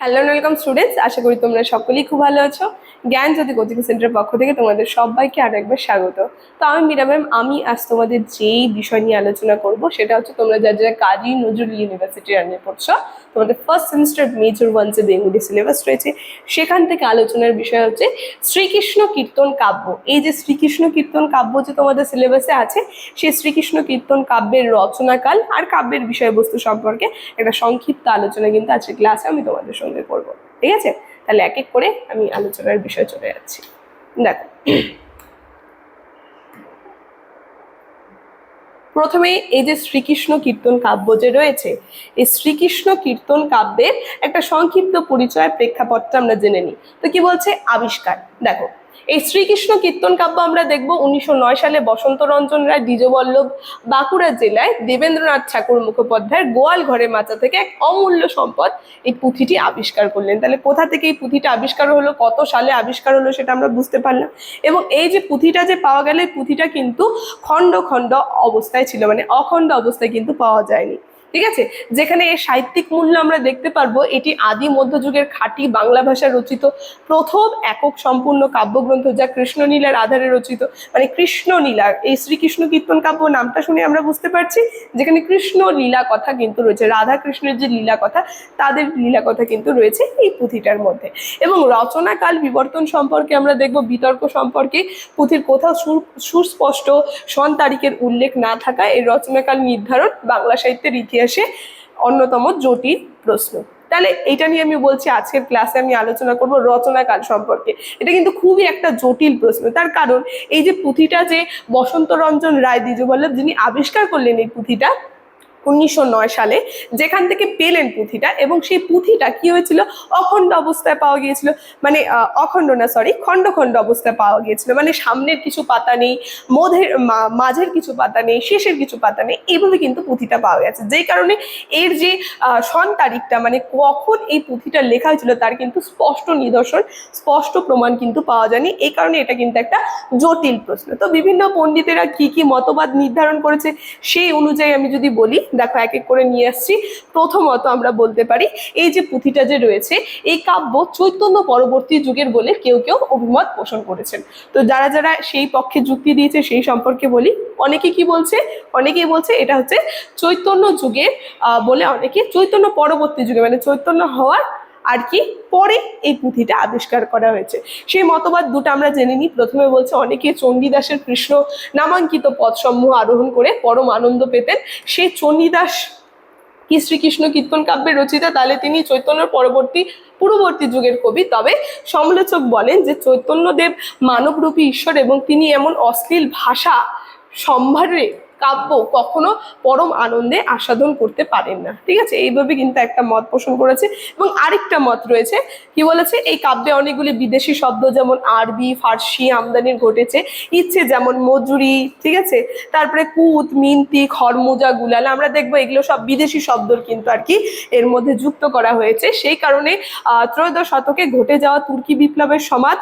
Hello welcome students, আশা করি তোমরা সকলেই খুব ভালো আছো। জ্ঞান জ্যোতি কোচিং সেন্টারের পক্ষ থেকে তোমাদের সবাইকে আরো একবার স্বাগত। তো আমি মীরা ম্যাম, আমি আজ তোমাদের যেই বিষয় নিয়ে আলোচনা করব সেটা হচ্ছে তোমরা যারা কাজী নজরুল ইউনিভার্সিটি রানে পড়ছো, তোমাদের ফার্স্ট সেমিস্টার মেজর ওয়ান যে বেঙ্গলি সিলেবাস রয়েছে সেখান থেকে আলোচনার বিষয় হচ্ছে শ্রীকৃষ্ণ কীর্তন কাব্য। এই যে শ্রীকৃষ্ণ কীর্তন কাব্য যে তোমাদের সিলেবাসে আছে, সেই শ্রীকৃষ্ণ কীর্তন কাব্যের রচনাকাল আর কাব্যের বিষয়বস্তু সম্পর্কে একটা সংক্ষিপ্ত আলোচনা কিন্তু আজকে ক্লাসে আমি তোমাদের সঙ্গে করবো। ঠিক আছে, তাহলে এক এক করে আমি আলোচনার বিষয় চলে যাচ্ছি। দেখো, প্রথমে এই যে শ্রীকৃষ্ণ কীর্তন কাব্য যে রয়েছে, এই শ্রীকৃষ্ণ কীর্তন কাব্যের একটা সংক্ষিপ্ত পরিচয় প্রেক্ষাপটটা আমরা জেনে নিই। তো কি বলছে? আবিষ্কার। দেখো, এই শ্রীকৃষ্ণ কীর্তন কাব্য আমরা দেখবো 1909 সালে বসন্ত রঞ্জন রায় দ্বিজবল্লভ বাঁকুড়া জেলায় দেবেন্দ্রনাথ ঠাকুর মুখোপাধ্যায়ের গোয়াল ঘরে মাচা থেকে এক অমূল্য সম্পদ এই পুঁথিটি আবিষ্কার করলেন। তাহলে কোথা থেকে এই পুঁথিটা আবিষ্কার হলো, কত সালে আবিষ্কার হলো সেটা আমরা বুঝতে পারলাম। এবং এই যে পুঁথিটা যে পাওয়া গেল, এই পুঁথিটা কিন্তু খণ্ড খণ্ড অবস্থায় ছিল, মানে অখণ্ড অবস্থায় কিন্তু পাওয়া যায়নি। ঠিক আছে, যেখানে এর সাহিত্যিক মূল্য আমরা দেখতে পারবো, এটি আদি মধ্যযুগের খাঁটি বাংলা ভাষায় রচিত প্রথম একক সম্পূর্ণ কাব্যগ্রন্থ, যা কৃষ্ণনীলার আধারে রচিত। মানে কৃষ্ণনীলার এই শ্রীকৃষ্ণ কীর্তন কাব্য নামটা শুনে আমরা বুঝতে পারছি যেখানে কৃষ্ণ লীলা কথা কিন্তু রয়েছে, রাধা কৃষ্ণের যে লীলা কথা, তাদের লীলা কথা কিন্তু রয়েছে এই পুঁথিটার মধ্যে। এবং রচনাকাল বিবর্তন সম্পর্কে আমরা দেখব, বিতর্ক সম্পর্কে পুঁথির কোথাও সুস্পষ্ট সন তারিখের উল্লেখ না থাকায় এই রচনাকাল নির্ধারণ বাংলা সাহিত্যের ইতিহাসে অন্যতম জটিল প্রশ্ন। তাহলে এটা নিয়ে আমি বলছি, আজকের ক্লাসে আমি আলোচনা করব রচনাকাল সম্পর্কে। এটা কিন্তু খুবই একটা জটিল প্রশ্ন, তার কারণ এই যে পুঁথিটা যে বসন্ত রঞ্জন রায় দ্বিজবল্লভ যিনি আবিষ্কার করলেন এই পুঁথিটা 1909 সালে, যেখান থেকে পেলেন পুঁথিটা, এবং সেই পুঁথিটা কি হয়েছিল, অখণ্ড অবস্থায় পাওয়া গিয়েছিল। মানে অখণ্ড না, সরি, খণ্ড খণ্ড অবস্থায় পাওয়া গিয়েছিল। মানে সামনের কিছু পাতা নেই, মাঝের কিছু পাতা নেই, শেষের কিছু পাতা নেই, এইভাবে কিন্তু পুঁথিটা পাওয়া গেছে। যেই কারণে এর যে সন তারিখটা, মানে কখন এই পুঁথিটা লেখা হয়েছিল, তার কিন্তু স্পষ্ট নিদর্শন, স্পষ্ট প্রমাণ কিন্তু পাওয়া যায়নি। এই কারণে এটা কিন্তু একটা জটিল প্রশ্ন। তো বিভিন্ন পণ্ডিতেরা কি কি মতবাদ নির্ধারণ করেছে সেই অনুযায়ী আমি যদি বলি, দেখো এক এক করে নিয়ে আসছি। প্রথমত আমরা বলতে পারি, এই যে পুঁথিটা যে রয়েছে, এই কাব্য চৈতন্য পরবর্তী যুগের বলে কেউ কেউ অভিমত পোষণ করেছেন। তো যারা যারা সেই পক্ষে যুক্তি দিয়েছে সেই সম্পর্কে বলি। অনেকে কি বলছে, অনেকেই বলছে এটা হচ্ছে চৈতন্য যুগের বলে, অনেকে চৈতন্য পরবর্তী যুগে, মানে চৈতন্য হওয়ার আর কি পরে এই পুঁথিটা আবিষ্কার করা হয়েছে। সেই মতবাদ দুটো আমরা জেনে নিই। প্রথমে বলছে, অনেকে চণ্ডীদাসের কৃষ্ণ নামাঙ্কিত পদসমূহ আরোহণ করে পরম আনন্দ পেতেন। সেই চণ্ডীদাস কি শ্রীকৃষ্ণ কীর্তন কাব্যের রচিতা? তাহলে তিনি চৈতন্যের পূর্ববর্তী যুগের কবি। তবে সমালোচক বলেন যে চৈতন্যদেব মানবরূপী ঈশ্বর এবং তিনি এমন অশ্লীল ভাষা সম্ভারে কাব্য কখনো পরম আনন্দে আস্বাদন করতে পারেন না। ঠিক আছে, এইভাবে কিন্তু একটা মত পোষণ করেছে। এবং আরেকটা মত রয়েছে, কি বলেছে, এই কাব্যে অনেকগুলি বিদেশি শব্দ যেমন আরবি, ফার্সি আমদানির ঘটেছে ইচ্ছে, যেমন মজুরি, ঠিক আছে, তারপরে কুত, মিনতি, খরমুজা, গুলাল, আমরা দেখবো এগুলো সব বিদেশি শব্দ কিন্তু আর কি এর মধ্যে যুক্ত করা হয়েছে। সেই কারণে ত্রয়োদশ শতকে ঘটে যাওয়া তুর্কি বিপ্লবের সমাজ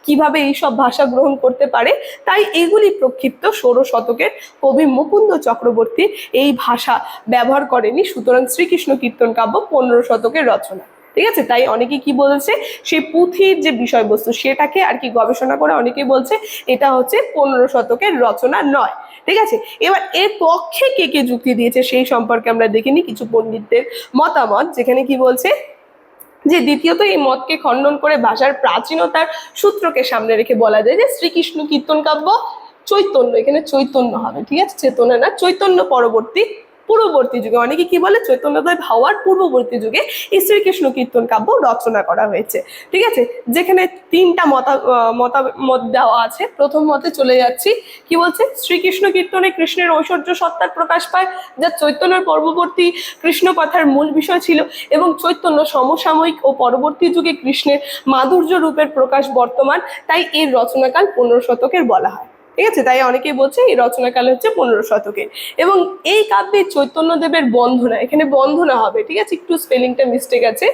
কিভাবে এইসব ভাষা গ্রহণ করতে পারে, তাই এগুলি প্রক্ষিপ্ত 16 শতকের কবি মুকুন্দ চক্রবর্তী এই ভাষা ব্যবহার করেনি। সুতরাং শ্রীকৃষ্ণ কীর্তন কাব্য 15 শতকের রচনা। ঠিক আছে, তাই অনেকে কি বলছে, সেই পুঁথির যে বিষয়বস্তু সেটাকে আর কি গবেষণা করে অনেকে বলছে এটা হচ্ছে 15 শতকের রচনা নয়। ঠিক আছে, এবার এর পক্ষে কে কে যুক্তি দিয়েছে সেই সম্পর্কে আমরা দেখিনি কিছু পণ্ডিতদের মতামত, যেখানে কি বলছে যে দ্বিতীয়ত এই মতকে খণ্ডন করে ভাষার প্রাচীনতার সূত্রকে সামনে রেখে বলা যায় যে শ্রীকৃষ্ণ কীর্তন কাব্য চৈতন্য, এখানে চৈতন্য হবে, ঠিক আছে, চেতনা না, চৈতন্য পূর্ববর্তী যুগে, অনেকে কি বলে চৈতন্যদেব হওয়ার পূর্ববর্তী যুগে এই শ্রীকৃষ্ণ কীর্তন কাব্য রচনা করা হয়েছে। ঠিক আছে, যেখানে তিনটা মতামত দেওয়া আছে। প্রথম মতে চলে যাচ্ছি, কি বলছে, শ্রীকৃষ্ণ কীর্তনে কৃষ্ণের ঐশ্বর্য সত্তার প্রকাশ পায়, যা চৈতন্যের পূর্ববর্তী কৃষ্ণ কথার মূল বিষয় ছিল, এবং চৈতন্য সমসাময়িক ও পরবর্তী যুগে কৃষ্ণের মাধুর্য রূপের প্রকাশ বর্তমান, তাই এর রচনাকাল 15 শতকের বলা হয়। ঠিক আছে, তাই অনেকেই বলছে এই রচনাকাল হচ্ছে 15 শতকের। এবং এই কাব্যে চৈতন্যদেবের বন্দনা, এখানে বন্দনা হবে, ঠিক আছে, একটু স্পেলিংটা মিস্টেক আছে,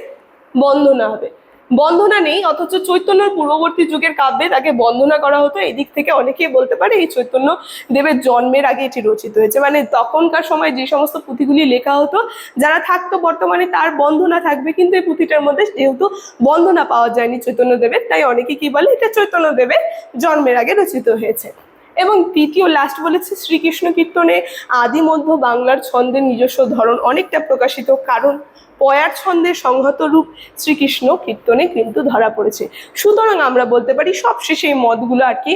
বন্দনা হবে, বন্দনা নেই, অথচ চৈতন্যর পূর্ববর্তী যুগের কাব্যে তাকে বন্দনা করা হতো। এই দিক থেকে অনেকেই বলতে পারে এই চৈতন্য দেবের জন্মের আগে এটি রচিত হয়েছে। মানে তখনকার সময় যে সমস্ত পুঁথিগুলি লেখা হতো, যারা থাকতো বর্তমানে তার বন্দনা থাকবে, কিন্তু এই পুঁথিটার মধ্যে যেহেতু বন্দনা পাওয়া যায়নি চৈতন্য দেবের, তাই অনেকে কি বলে এটা চৈতন্য দেবের জন্মের আগে রচিত হয়েছে। এবং তৃতীয় লাস্ট বলেছে শ্রীকৃষ্ণ কীর্তনে আদি মধ্য বাংলার ছন্দের নিজস্ব ধরন অনেকটা প্রকাশিত, কারণ পয়ার ছন্দের সংহত রূপ শ্রীকৃষ্ণ কীর্তনে কিন্তু ধরা পড়েছে। সুতরাং আমরা বলতে পারি সবশেষে এই মতগুলো আর কি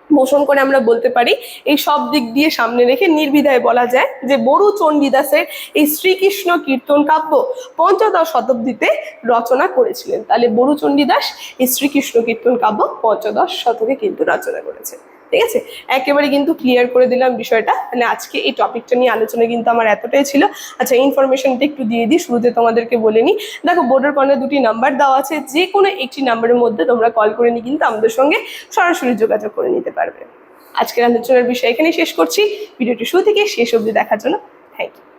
পোষণ করে আমরা বলতে পারি, এই সব দিক দিয়ে সামনে রেখে নির্দ্বিধায় বলা যায় যে বড়ু চণ্ডীদাসের এই শ্রীকৃষ্ণ কীর্তন কাব্য পঞ্চদশ শতাব্দীতে রচনা করেছিলেন। তাহলে বড়ু চণ্ডীদাস এই শ্রীকৃষ্ণ কীর্তন কাব্য পঞ্চদশ শতকে কিন্তু রচনা করেছে। ঠিক আছে, একেবারে কিন্তু ক্লিয়ার করে দিলাম বিষয়টা। মানে আজকে এই টপিকটা নিয়ে আলোচনা কিন্তু আমার এতটাই ছিল। আচ্ছা, ইনফরমেশনটা একটু দিয়ে দিই, শুরুতে তোমাদেরকে বলে নিই। দেখো, বোর্ডের কর্নারে দুটি নাম্বার দেওয়া আছে, যে কোনো একটি নাম্বারের মধ্যে তোমরা কল করে নিয়ে কিন্তু আমাদের সঙ্গে সরাসরি যোগাযোগ করে নিতে পারবে। আজকের আলোচনার বিষয় এখানেই শেষ করছি। ভিডিওটি শুরু থেকে শেষ অবধি দেখার জন্য থ্যাংক ইউ।